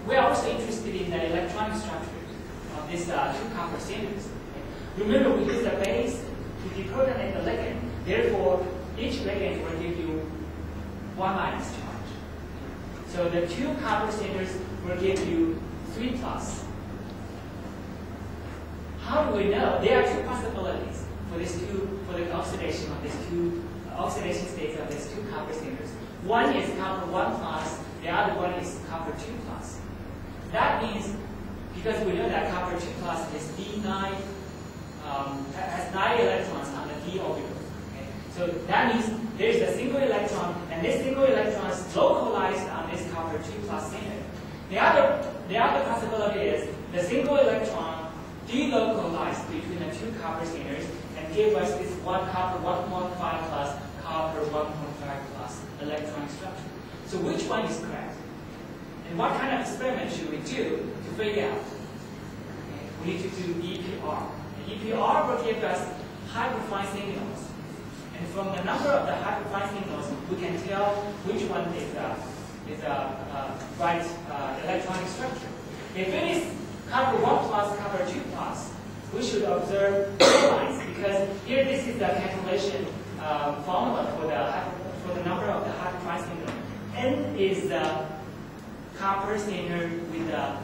we are also interested in the electronic structure of these two copper centers. Remember, we use the base to deprotonate the ligand. Therefore, each ligand will give you 1 minus charge. So the two copper centers will give you 3 plus. How do we know? There are two possibilities for the oxidation of these two oxidation states of these two copper centers. One is copper 1 plus, the other one is copper 2 plus. That means, because we know that copper 2 plus is D9, has 9 electrons on the D orbital. Okay? So that means there is a single electron, and this single electron is localized on this copper 2 plus center. The other possibility is the single electron delocalized between the two copper centers and give us this one copper 1.5 plus copper 1.5 plus electronic structure. So which one is correct? And what kind of experiment should we do to figure out? Okay, we need to do EPR. The EPR will give us hyperfine signals. And from the number of the hyperfine signals, we can tell which one is right electronic structure. If it is copper 1 plus, copper 2 plus, we should observe 4 lines, because here this is the calculation formula for the number of the hyperfine signals. N is the copper center with a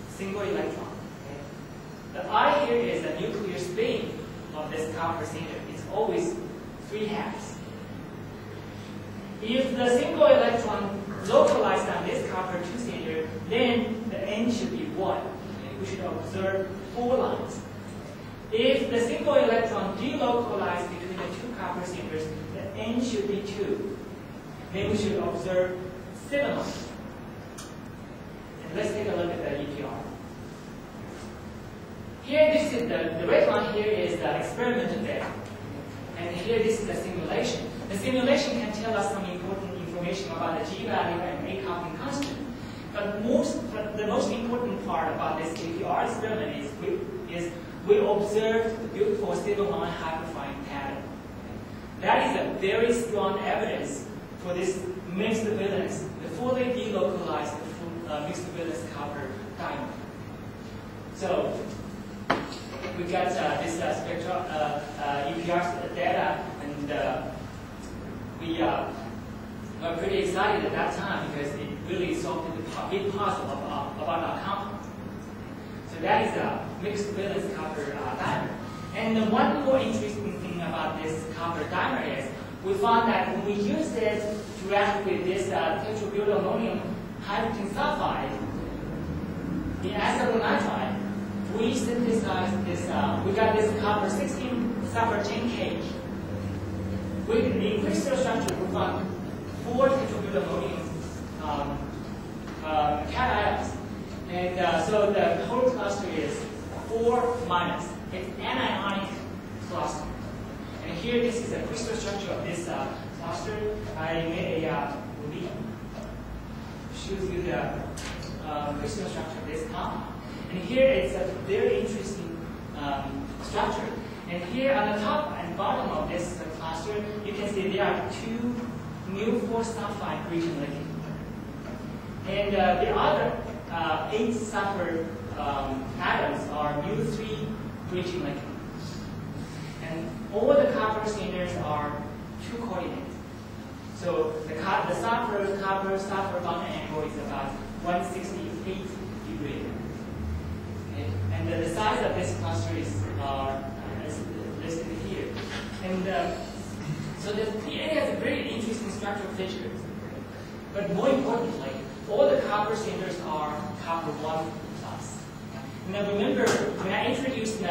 single electron. Okay? The I here is the nuclear spin of this copper center. It's always 3 halves. If the single electron localized on this copper 2 center, then the N should be 1. Okay? We should observe 4 lines. If the single electron delocalized between the two copper centers, the N should be 2. Then we should observe 7 lines. And let's take a look at the EPR. Here, this is the red line here is the experimental data. And here, this is the simulation. The simulation can tell us some important information about the G-value and A coupling constant. But the most important part about this EPR experiment is we observe the beautiful single line hyperfine pattern. That is a very strong evidence for this mixed valence, the fully delocalized mixed valence copper diamond. So we got this spectral EPR data, and we were pretty excited at that time because it really solved the big puzzle about our compound. So that is a mixed valence copper dimer. And one more interesting thing about this copper dimer is we found that when we use it to react with this tetrabutylmonium hydrogen sulfide in acetyl nitride, we synthesized this, we got this copper 16 sulfur chain cake. In crystal structure, we found 4 tetrabutylmonium cations. And so the whole cluster is 4 minus. It's anionic cluster. And here, this is a crystal structure of this cluster. I made a lead. Shows you the crystal structure of this compound. And here, it's a very interesting structure. And here, on the top and bottom of this cluster, you can see there are 2 mu4 sulfide bridging linkage. And the other 8 sulfur atoms are mu3 bridging linkage. And all the copper centers are 2 coordinate. So the sulfur bond angle is about 168 degrees. Okay. And the size of this cluster is listed here. And so it has a very interesting structural features. But more importantly, all the copper centers are copper 1 plus. Now remember, when I introduced the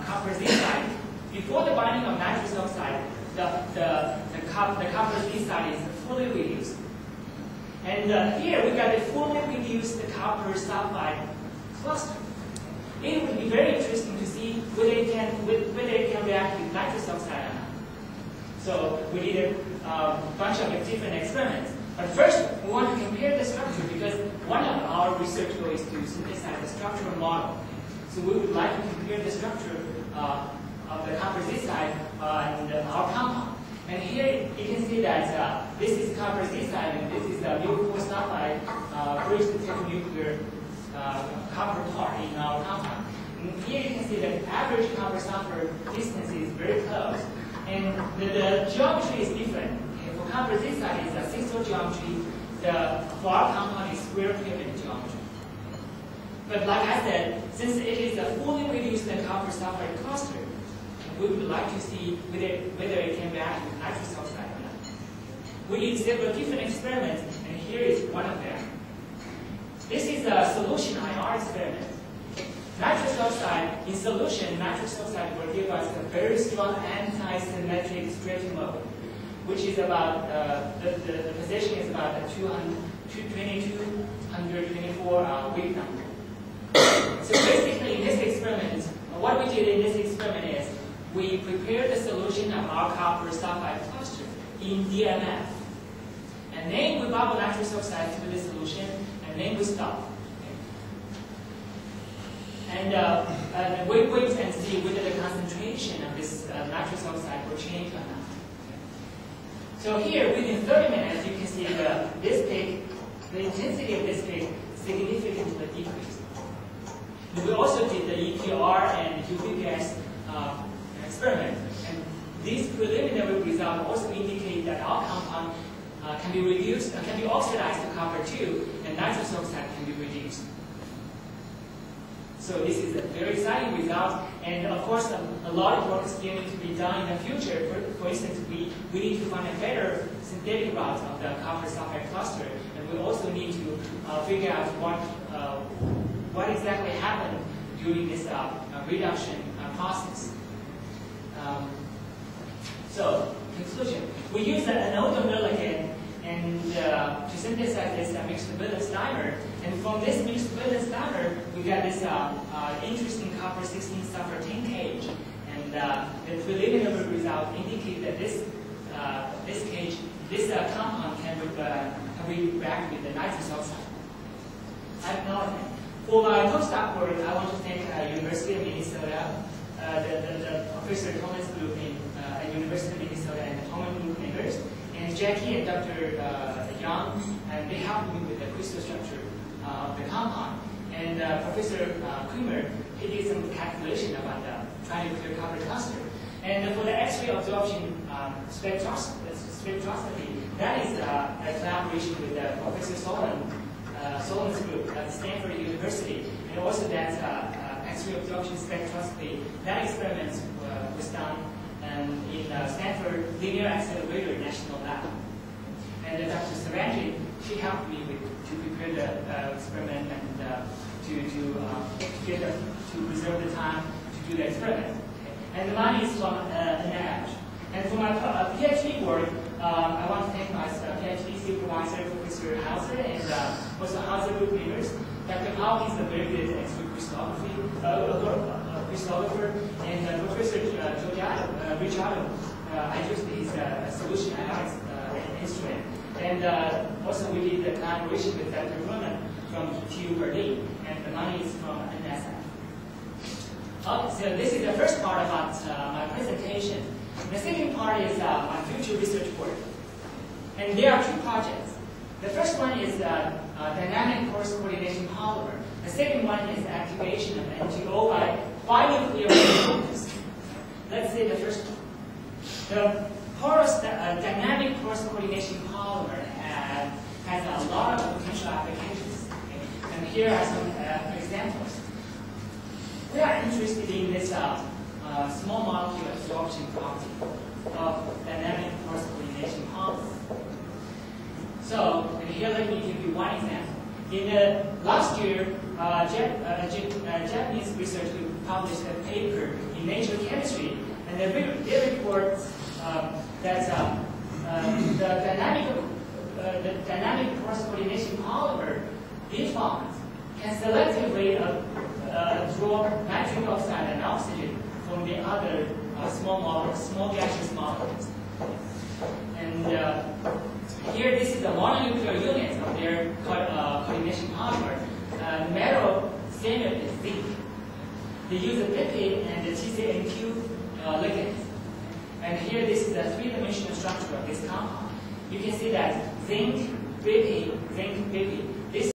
copper Z side, before the binding of nitrous oxide, the copper Z side is fully reduced. And here we got a fully reduced copper sulfide cluster. It would be very interesting to see whether it can react with nitrous oxide or not. So we did a bunch of different experiments. But first, we want to compare the structure because one of our research goals is to synthesize a structural model. So we would like to compare the structure of the copper Z side and our compound. And here you can see that this is copper Z side and this is the mu4 sulfide average nuclear copper part in our compound. And here you can see that average copper-sulfur distance is very close. And the geometry is different. Okay, for copper, this side is a six-hole geometry. For our compound is square pyramid geometry. But like I said, since it is a fully reduced copper-sulfur cluster, we would like to see whether it can react with nitrous oxide or not. We did several different experiments, and here is one of them. This is a solution IR experiment. Nitrous oxide, in solution, nitrous oxide will give us a very strong anti-symmetric stretching mode, which is about, the position is about 124 weak number. So basically, in this experiment, what we did in this experiment is we prepared the solution of our copper sulfide cluster in DMF. And then we bubble nitrous oxide to the solution, and then we stop. And we wait and see whether the concentration of this nitrous oxide will change or not. So here, within 30 minutes, you can see this peak, the intensity of this peak significantly decreased. We also did the EPR and UV gas experiment, and these preliminary results also indicate that our compound can be reduced, can be oxidized to copper too, and nitrous oxide can be reduced. So this is a very exciting result, and of course a lot of work still needs to be done in the future. For instance, we need to find a better synthetic route of the copper sulfide cluster, and we also need to figure out what exactly happened during this reduction process. So, conclusion. We use an older and to synthesize this mixed valence dimer, and from this mixed valence dimer, we got this interesting copper 16 sulfur 10 cage, and the preliminary result indicate that this compound can react with the nitrous oxide. Acknowledgement. For my postdoc work, I want to thank University of Minnesota, the Professor Thomas Group at University of Minnesota, and the Thomas Group members, and Jackie and Dr. Young, and they helped me with the crystal structure of the compound. And Professor Kummer, he did some calculation about the trinuclear copper cluster. And for the X-ray absorption spectroscopy, that is a collaboration with Professor Solomon's group at Stanford University, and also that X-ray absorption spectroscopy. That experiment was done in Stanford Linear Accelerator National Lab. And Dr. Saranjit, she helped me to prepare the experiment and to reserve the time to do the experiment. Okay. And the money is from NIH. And for my PhD work, I want to thank my PhD supervisor, Professor Hauser, and also Hauser group members. Dr. Powell is a very good X-ray crystallographer, and Professor Richardo, I used his solution analysis instrument. And also we did the collaboration with Dr. Roman from TU Berlin, and the money is from NSF. Okay, so this is the first part about my presentation. The second part is my future research work. And there are two projects. The first one is dynamic force coordination polymer. The second one is activation of NGO by binuclear focus. Let's see the first one. The porous dynamic force coordination polymer has a lot of potential applications. Okay? And here are some examples. We are interested in this small molecule absorption property of dynamic force coordination polymer. So, here let me give you one example. In last year, Japanese researchers published a paper in Nature Chemistry, and they report that the dynamic force coordination polymer, these bonds, can selectively absorb nitric oxide and oxygen from the other small gaseous molecules. And here, this is a mononuclear unit of their coordination polymer. The metal standard is zinc. They use a lipid and the TCNQ ligands. And here, this is a three-dimensional structure of this compound. You can see that zinc, BP,